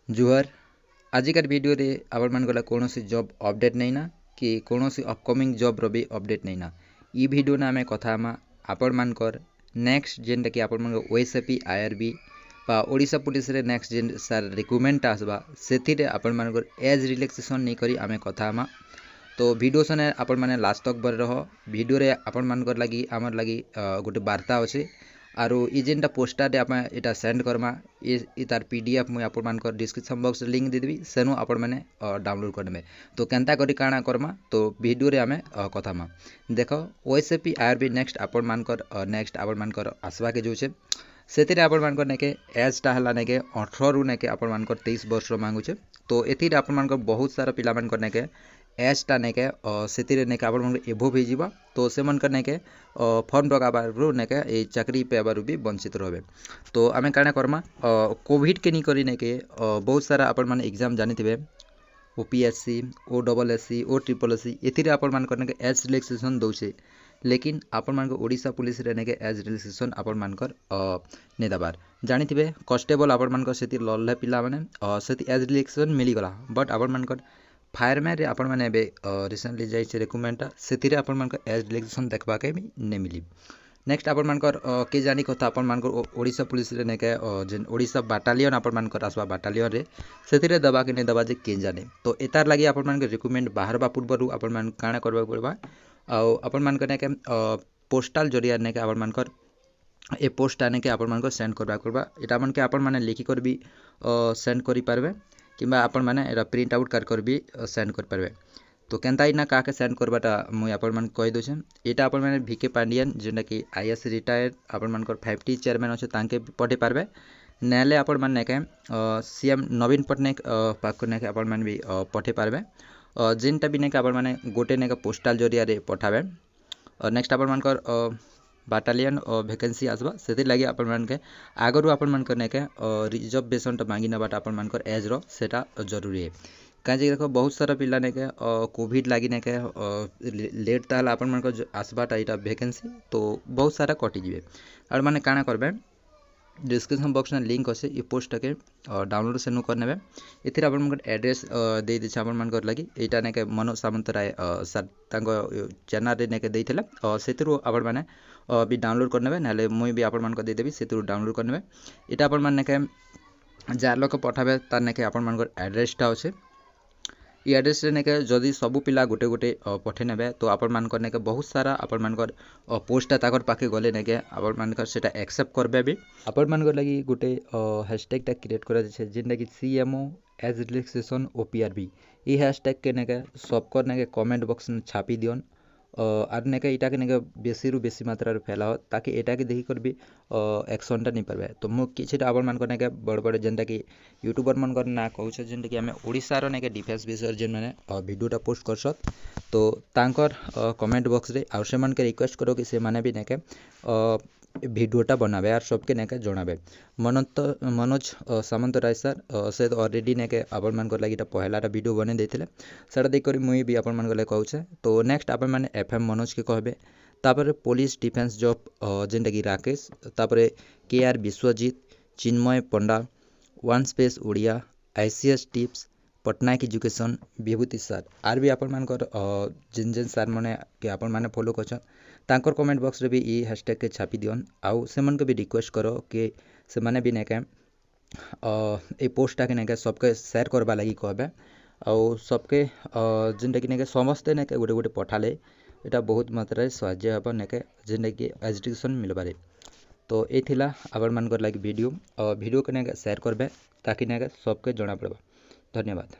जुहर आजिकार video रे आपण मान गला कोनोसी जॉब अपडेट नहीं ना कि कोनोसी अपकमिंग जॉब रो भी अपडेट नहीं ना ई वीडियो ना आमे कथा मा आपण मान कर नेक्स्ट जेनटा कि आपण मान ओएसएपी आईआरबी बा ओडिशा पुलिस रे नेक्स्ट जेन सर रिक्रुटमेंट आसबा सेथि रे आपण मान कर एज रिलैक्सेशन नहीं करी आमे कथा मा तो वीडियो सने आपण माने लास्ट तक बर रह वीडियो रे आपण मान कर लागी हमर लागी गोटे वार्ता अछि आरो ई जेनटा पोस्टर रे आपण एटा सेंड करमा ई तार पीडीएफ मुई आपण मान कर डिस्क्रिप्शन बॉक्स रे लिंक दे देबी सेनु आपण माने डाउनलोड करबे तो केनता करी काना करमा तो वीडियो रे आमे कथा मा देखो ओएसएपी आईआरबी नेक्स्ट आपण मान कर नेक्स्ट आपण मान कर आसवा के जो छे सेतिरे आपण मान कर नेके एज टा हला नेके 18 रु नेके आपण मान कर 23 वर्ष रो मांगु छे तो एथिरे आपण मान कर बहुत सारा पिला मान कर नेके एज टा नेके सेतिरे नेके आपण मान एभो भेज जीवा तो से मन कर नेके फॉर्म डगा बारु नेके ए चाकरी पेबारु भी वंचित रहबे तो आमे काना करमा कोविड के नी करी नेके बहुत सारा आपण मान एग्जाम जानि थिबे ओपीएससी ओडबलएससी ओ ट्रिपल एससी एथिरे आपण मान कर नेके एज रिलैक्सेशन दउछे लेकिन आपण मान को ओडिशा पुलिस रे नेके एज रिलैक्सेशन आपण मान कर ने दबार जानि थिबे कांस्टेबल आपण मान को सेति लल्ले पिला माने सेति एज रिलैक्सेशन मिली गला बट आपण मान कर फायरमैन रे आपण माने बे रिसेंटली जाई छे रिक्रुटमेंट सेति रे आपण मान को एज रिलैक्सेशन देखबा के ने मिली नेक्स्ट आपण मान कर के जानी कथा आपण मान को ओडिशा पुलिस रे नेके जेन ओडिशा बाटालियन आपण मान कर आसवा बाटालियन रे सेति रे दबा के ने दबा जे के जाने तो एतार लागि आपण मान के रिक्रुटमेंट बाहर बा पूर्वरु आपण मान काना करबा पड़बा आपण मान के नेके पोस्टल जरिया नेके आपण मान कर ए पोस्ट आने के आपण मान को सेंड करबा करबा एटा मन के आपण माने लिखि कर भी सेंड करि पारबे किबा आपण माने एरा प्रिंट आउट कर भी सेंड कर पारबे तो केनता इना का के सेंड करबाटा मुई आपण मान कहि दोछे एटा आपण माने वीके पांडियन जेना कि आईएएस रिटायर्ड आपण मान कर 50 चेयरमैन अछि तांके पठे पारबे नेले आपण मान नेके सीएम नवीन पटनायक पाक नेके आपण मान भी पठे पारबे जेनटा भी नेके आपण माने गोटे नेके पोस्टल जरिया रे पठाबे नेक्स्ट आपण मान कर बाटालियन वैकेंसी आसबा सेति लागि आपण मान के आगरु आपण मान कर नेके रिजर्वेशन टा मांगी नबाटा आपण मान कर एज रो सेटा जरूरी है काजे देखो बहुत सारा पिला नेके कोविड लागि नेके लेट ताला आपण मान को आसबाटा एटा वैकेंसी तो बहुत सारा कटि जिवे और माने काना करबे डिस्क्रिप्शन बॉक्स में लिंक अच्छे ये पोस्ट के डाउनलोड सेनु करने एथिर आपण मन एड्रेस दे दिछे आपण मन कर लागि एटा नेके मनोज सामंतराय सर तांको चैनल रे नेके देइथिले सेतिरु आपण माने भी डाउनलोड करने नाले मुई भी आपण मन को दे देबी सेतिरु डाउनलोड करने एटा आपण मन नेके जार लोक पठाबे तार नेके आपण मन कर एड्रेस टा अच्छे ई एड्रेस रे नेके जदि सबु पिला गोटे गोटे पठे नेबे तो आपण मान कर नेके बहुत सारा आपण मान कर पोस्ट ताकर पाके गले नेके आपण मान कर सेटा एक्सेप्ट करबे भी आपण मान कर लागि गोटे हैशटैग टा क्रिएट करा छै जेनटा कि सीएमओ एज रिलैक्सेशन ओपीआरबी ई हैशटैग के नेके सब कर नेके कमेंट बॉक्स में छापी दियन आर नेके इटा के नेके बेसी रु बेसी मात्रा रे फैलाओ ताकि एटा के देखि कर भी एक्शन टा नहीं परबे तो मु किछटा आपण मान कर नेके बड़ बड़ जेनटा कि यूट्यूबर मन कर ना कहू छै जेनटा कि हमें ओडिसा रो नेके डिफेंस विषय जेन माने वीडियो टा पोस्ट करसत तो तांकर कमेंट बॉक्स रे आ से मन के रिक्वेस्ट करो कि से माने भी नेके भिडियोटा बनाबे और सबके नेके जणाबे मनोज सामंतराय सर से ऑलरेडी नेके आपण मान कर लागि पहलाटा वीडियो बने देथिले सेटा देख कर मुई भी आपण मान गले कहू छै तो नेक्स्ट आपण माने एफएम मनोज के कहबे तापर पुलिस डिफेंस जॉब जेनटा कि Rakesh Thapar K R Vishwajit Chinmay Panda one space Odia ICS tips Patnaik education Vibhuti sir आर भी आपण मान कर जिन जिन सर माने के आपण माने फॉलो करछन तांकर कमेंट बॉक्स रे भी ई हैशटैग के छापी दियन आउ से मन के भी रिक्वेस्ट करो कि से माने भी नेके ए पोस्टा के नेके सबके शेयर करबा लागि कहबे आउ सबके जिनटा कि नेके समस्त नेके गोटे गोटे पठाले एटा बहुत मात्रा रे सहाय्य हबो नेके जिनटा कि एजुकेशन मिलबारे तो ए थिला आपण मान कर लागि वीडियो के नेके शेयर करबे ताकि नेके सबके जणा पड़बा धन्यवाद।